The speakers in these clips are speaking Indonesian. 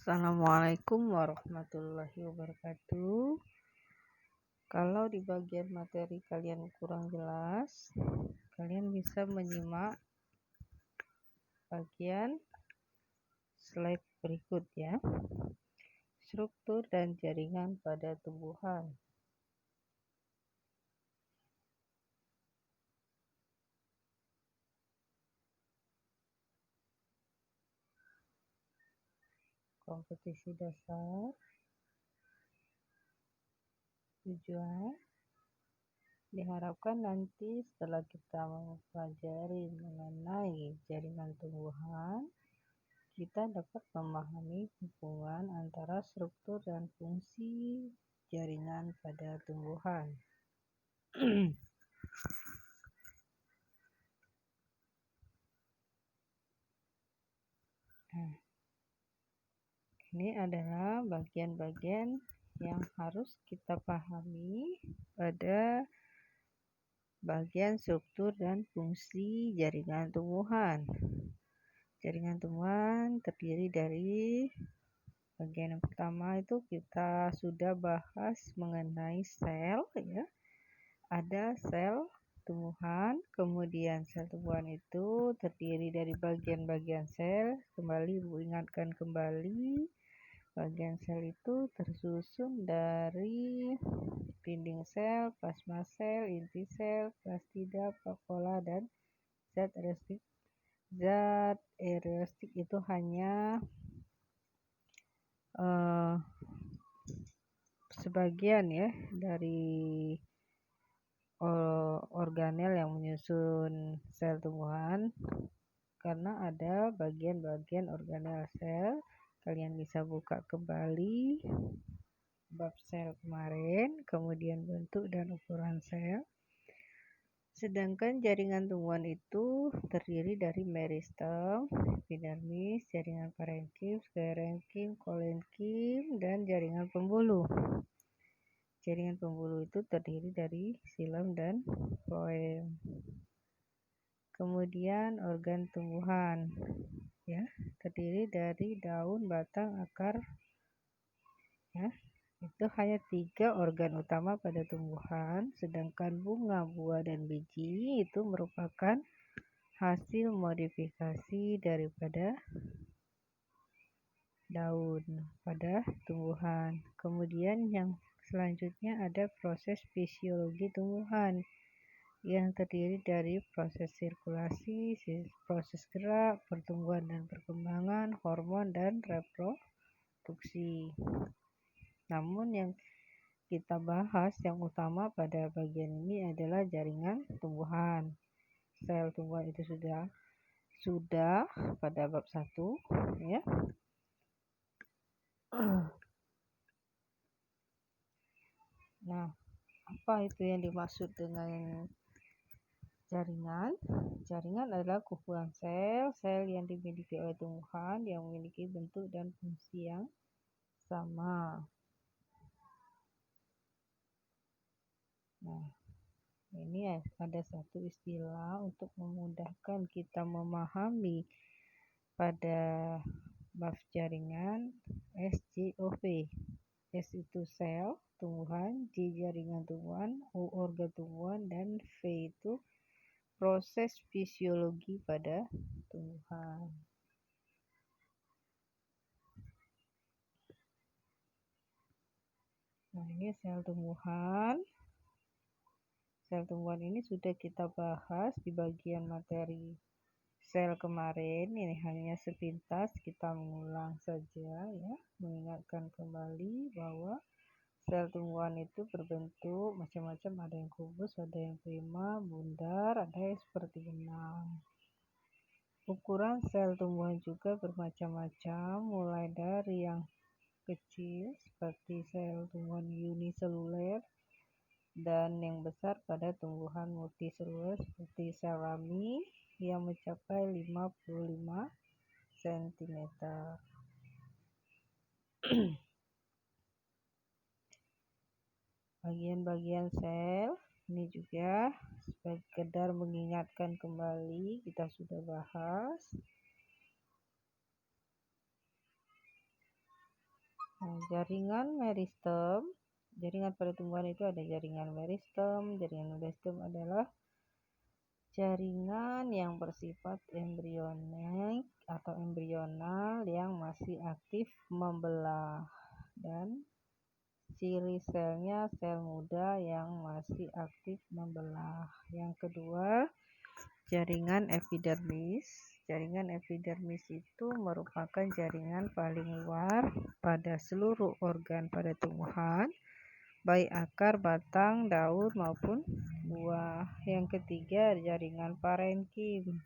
Assalamualaikum warahmatullahi wabarakatuh. Kalau di bagian materi kalian kurang jelas, kalian bisa menyimak bagian slide berikut ya. Struktur dan jaringan pada tumbuhan. Kompetisi dasar. Tujuan diharapkan nanti setelah kita mempelajari mengenai jaringan tumbuhan, kita dapat memahami hubungan antara struktur dan fungsi jaringan pada tumbuhan. Nah, ini adalah bagian-bagian yang harus kita pahami pada bagian struktur dan fungsi jaringan tumbuhan. Jaringan tumbuhan terdiri dari bagian yang pertama itu kita sudah bahas mengenai sel ya. Ada sel tumbuhan, kemudian sel tumbuhan itu terdiri dari bagian-bagian sel. Kembali ingatkan kembali, bagian sel itu tersusun dari dinding sel, plasma sel, inti sel, plastida, vakuola, dan zat elastik. Zat elastik itu hanya sebagian ya dari organel yang menyusun sel tumbuhan, karena ada bagian-bagian organel sel. Kalian bisa buka kembali bab sel kemarin, kemudian bentuk dan ukuran sel. Sedangkan jaringan tumbuhan itu terdiri dari meristem, epidermis, jaringan parenkim, sklerenkim, kolenkim, dan jaringan pembuluh. Jaringan pembuluh itu terdiri dari xilem dan floem. Kemudian organ tumbuhan ya, terdiri dari daun, batang, akar ya. Itu hanya 3 organ utama pada tumbuhan, sedangkan bunga, buah, dan biji itu merupakan hasil modifikasi daripada daun pada tumbuhan. Kemudian yang selanjutnya ada proses fisiologi tumbuhan yang terdiri dari proses sirkulasi, proses gerak, pertumbuhan dan perkembangan, hormon, dan reproduksi. Namun yang kita bahas yang utama pada bagian ini adalah jaringan tumbuhan. Sel tumbuhan itu sudah pada bab 1 ya. Nah, apa itu yang dimaksud dengan jaringan? Jaringan adalah kumpulan sel yang dimiliki oleh tumbuhan yang memiliki bentuk dan fungsi yang sama. Nah, ini ada satu istilah untuk memudahkan kita memahami pada bab jaringan, SJOV. S itu sel tumbuhan, J jaringan tumbuhan, O organ tumbuhan, dan V itu proses fisiologi pada tumbuhan. Nah, ini sel tumbuhan. Sel tumbuhan ini sudah kita bahas di bagian materi sel kemarin. Ini hanya sepintas kita mengulang saja ya, mengingatkan kembali bahwa sel tumbuhan itu berbentuk macam-macam, ada yang kubus, ada yang prima, bundar, ada yang seperti benang. Ukuran sel tumbuhan juga bermacam-macam, mulai dari yang kecil seperti sel tumbuhan uniseluler, dan yang besar pada tumbuhan multiseluler seperti sel rami yang mencapai 55 cm. Bagian-bagian sel ini juga sekedar mengingatkan kembali, kita sudah bahas. Nah, jaringan meristem, jaringan pada tumbuhan itu ada jaringan meristem. Jaringan meristem adalah jaringan yang bersifat embrionik atau embrional yang masih aktif membelah, dan ciri selnya sel muda yang masih aktif membelah. Yang kedua, jaringan epidermis. Jaringan epidermis itu merupakan jaringan paling luar pada seluruh organ pada tumbuhan, baik akar, batang, daun maupun buah. Yang ketiga, jaringan parenkim.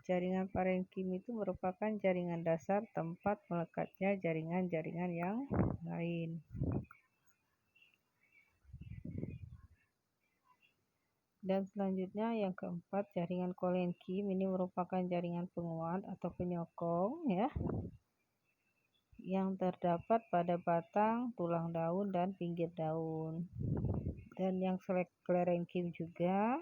Jaringan parenkim itu merupakan jaringan dasar tempat melekatnya jaringan-jaringan yang lain. Dan selanjutnya yang keempat, jaringan kolenkim. Ini merupakan jaringan penguat atau penyokong ya, yang terdapat pada batang, tulang daun, dan pinggir daun. Dan yang sklerenkim juga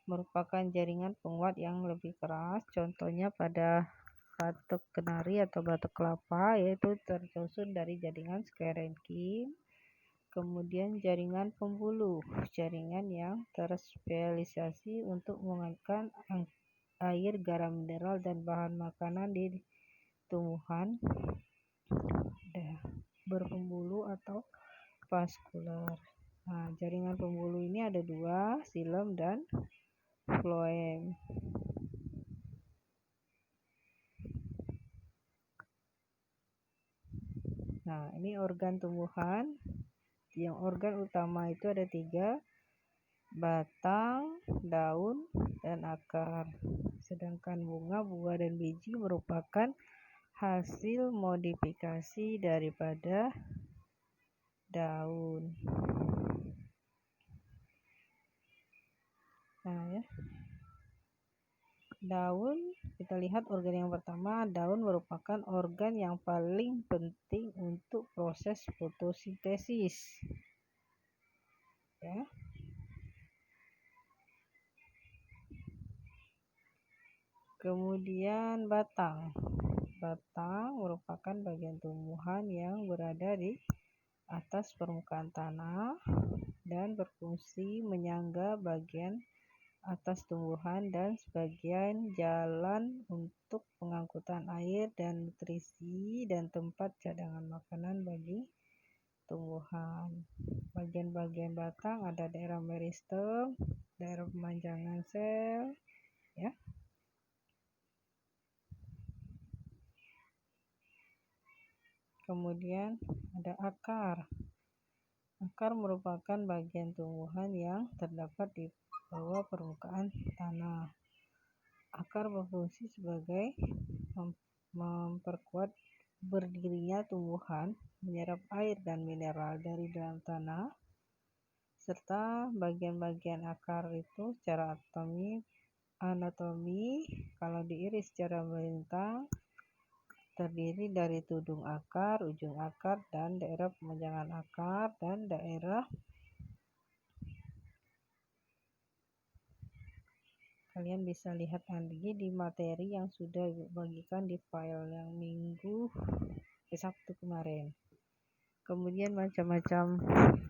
merupakan jaringan penguat yang lebih keras. Contohnya pada batok kenari atau batok kelapa, yaitu tersusun dari jaringan sklerenkim. Kemudian jaringan pembuluh, jaringan yang terspesialisasi untuk mengaitkan air, garam mineral, dan bahan makanan di tumbuhan berpembuluh atau vaskular. Nah, jaringan pembuluh ini ada dua, xilem dan floem. Nah, ini organ tumbuhan. Yang organ utama itu ada 3, batang, daun, dan akar. Sedangkan bunga, buah, dan biji merupakan hasil modifikasi daripada daun. Nah ya, daun, kita lihat organ yang pertama. Daun merupakan organ yang paling penting untuk proses fotosintesis ya. Kemudian batang. Batang merupakan bagian tumbuhan yang berada di atas permukaan tanah dan berfungsi menyangga bagian atas tumbuhan dan sebagian jalan untuk pengangkutan air dan nutrisi dan tempat cadangan makanan bagi tumbuhan. Bagian-bagian batang ada daerah meristem, daerah pemanjangan sel ya. Kemudian ada akar. Akar merupakan bagian tumbuhan yang terdapat di bawah permukaan tanah. Akar berfungsi sebagai memperkuat berdirinya tumbuhan, menyerap air dan mineral dari dalam tanah, serta bagian-bagian akar itu secara anatomi kalau diiris secara melintang terdiri dari tudung akar, ujung akar, dan daerah pemanjangan akar, dan daerah kalian bisa lihat lagi di materi yang sudah bagikan di file yang Sabtu kemarin. Kemudian macam-macam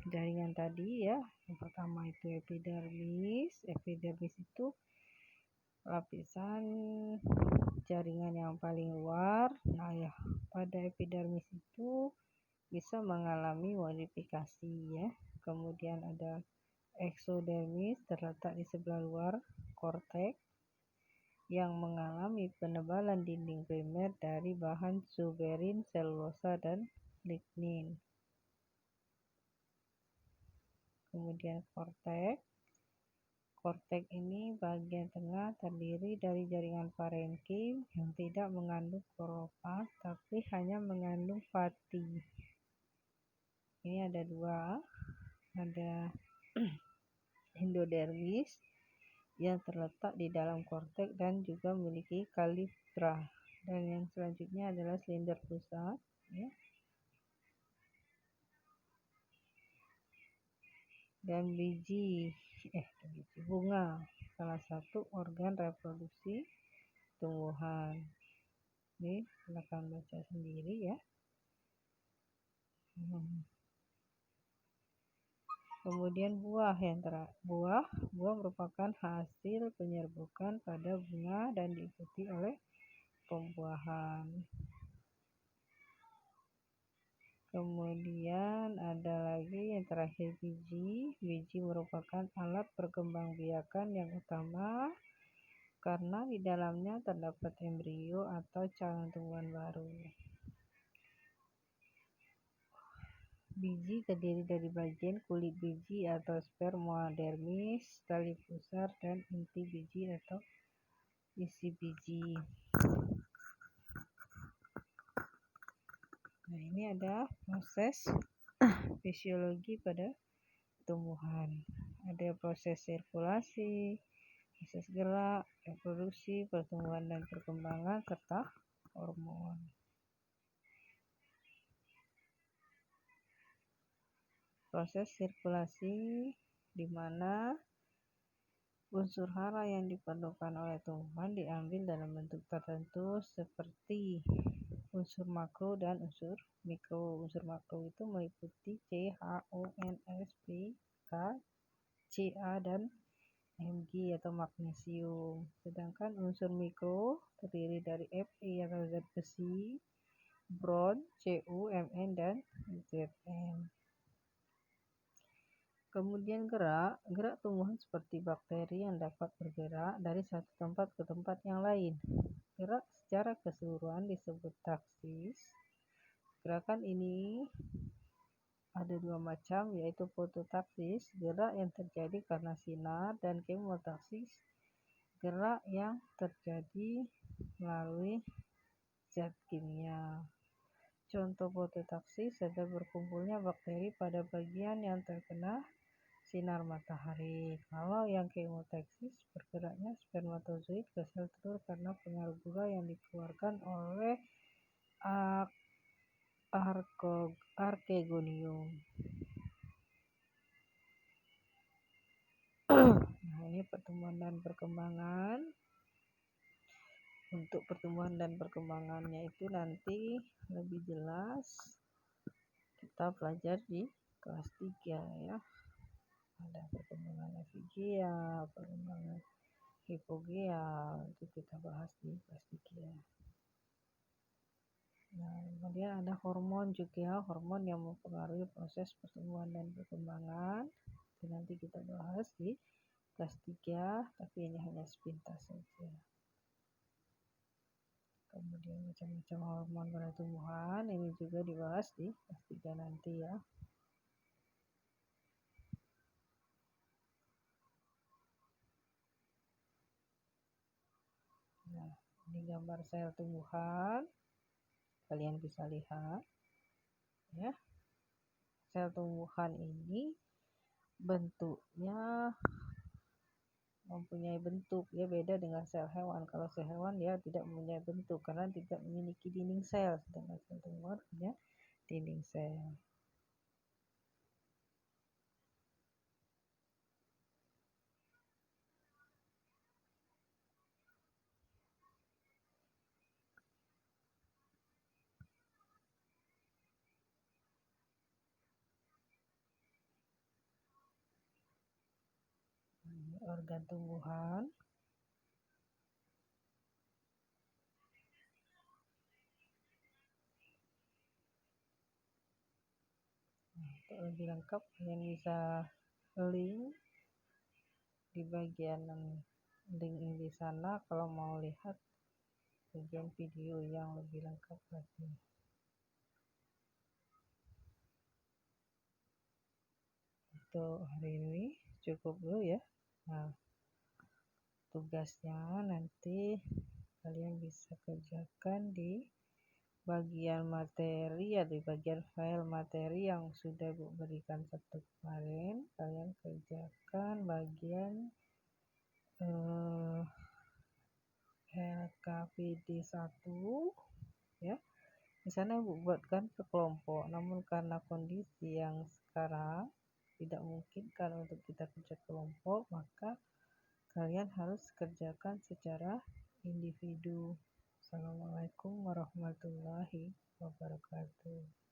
jaringan tadi ya. Yang pertama itu epidermis. Epidermis itu lapisan jaringan yang paling luar. Nah ya, pada epidermis itu bisa mengalami modifikasi ya. Kemudian ada eksodermis, terletak di sebelah luar korteks, yang mengalami penebalan dinding primer dari bahan suberin, selulosa, dan lignin. Kemudian korteks. Korteks ini bagian tengah terdiri dari jaringan parenkim yang tidak mengandung kloroplast tapi hanya mengandung pati. Ini ada dua, ada endodermis yang terletak di dalam korteks dan juga memiliki kalifra, dan yang selanjutnya adalah silinder pusat ya. Dan bunga, salah satu organ reproduksi tumbuhan. Ini silakan baca sendiri ya. Kemudian buah buah merupakan hasil penyerbukan pada bunga dan diikuti oleh pembuahan. Kemudian ada lagi yang terakhir biji. Biji merupakan alat perkembangbiakan yang utama karena di dalamnya terdapat embrio atau calon tumbuhan baru. Biji terdiri dari bagian kulit biji atau spermodermis, tali pusar, dan inti biji atau isi biji. Nah, ini ada proses fisiologi pada tumbuhan. Ada proses sirkulasi, proses gerak, reproduksi, pertumbuhan dan perkembangan, serta hormon. Proses sirkulasi di mana unsur hara yang diperlukan oleh tumbuhan diambil dalam bentuk tertentu seperti unsur makro dan unsur mikro. Unsur makro itu meliputi C, H, O, N, S, P, K, Ca, dan Mg atau magnesium. Sedangkan unsur mikro terdiri dari Fe atau zat besi, bron, Cu, Mn, dan Zn. Kemudian gerak tumbuhan seperti bakteri yang dapat bergerak dari satu tempat ke tempat yang lain. Gerak secara keseluruhan disebut taksis. Gerakan ini ada dua macam, yaitu fototaksis, gerak yang terjadi karena sinar, dan kemotaksis, gerak yang terjadi melalui zat kimia. Contoh fototaksis adalah berkumpulnya bakteri pada bagian yang terkena sinar matahari. Kalau yang kemotaksis, bergeraknya spermatozoid ke sel telur karena pengaruh gula yang dikeluarkan oleh archegonium. Nah, ini pertumbuhan dan perkembangan. Untuk pertumbuhan dan perkembangannya itu nanti lebih jelas kita pelajari di kelas 3 ya. Ada perkembangan effigia, perkembangan hipogea, itu kita bahas di kelas 3. Nah, kemudian ada hormon juga, hormon yang mempengaruhi proses pertumbuhan dan perkembangan. Itu nanti kita bahas di kelas 3, tapi ini hanya sepintas saja. Kemudian macam-macam hormon pada tumbuhan, ini juga dibahas di kelas 3 nanti ya. Nah, ini gambar sel tumbuhan, kalian bisa lihat ya. Sel tumbuhan ini bentuknya mempunyai bentuk ya, beda dengan sel hewan. Kalau sel hewan dia tidak mempunyai bentuk karena tidak memiliki dinding sel, sedangkan sel tumbuhan punya dinding sel. Ini organ tumbuhan. Untuk lebih lengkap kalian bisa link di bagian link di sana kalau mau lihat bagian video yang lebih lengkap lagi. Untuk hari ini cukup dulu ya. Nah, tugasnya nanti kalian bisa kerjakan di bagian materi ya, di bagian file materi yang sudah Bu berikan Sabtu kemarin. Kalian kerjakan bagian LKPD 1 ya. Di sana Bu buatkan per kelompok, namun karena kondisi yang sekarang tidak memungkinkan untuk kita kerja kelompok, maka kalian harus kerjakan secara individu. Assalamualaikum warahmatullahi wabarakatuh.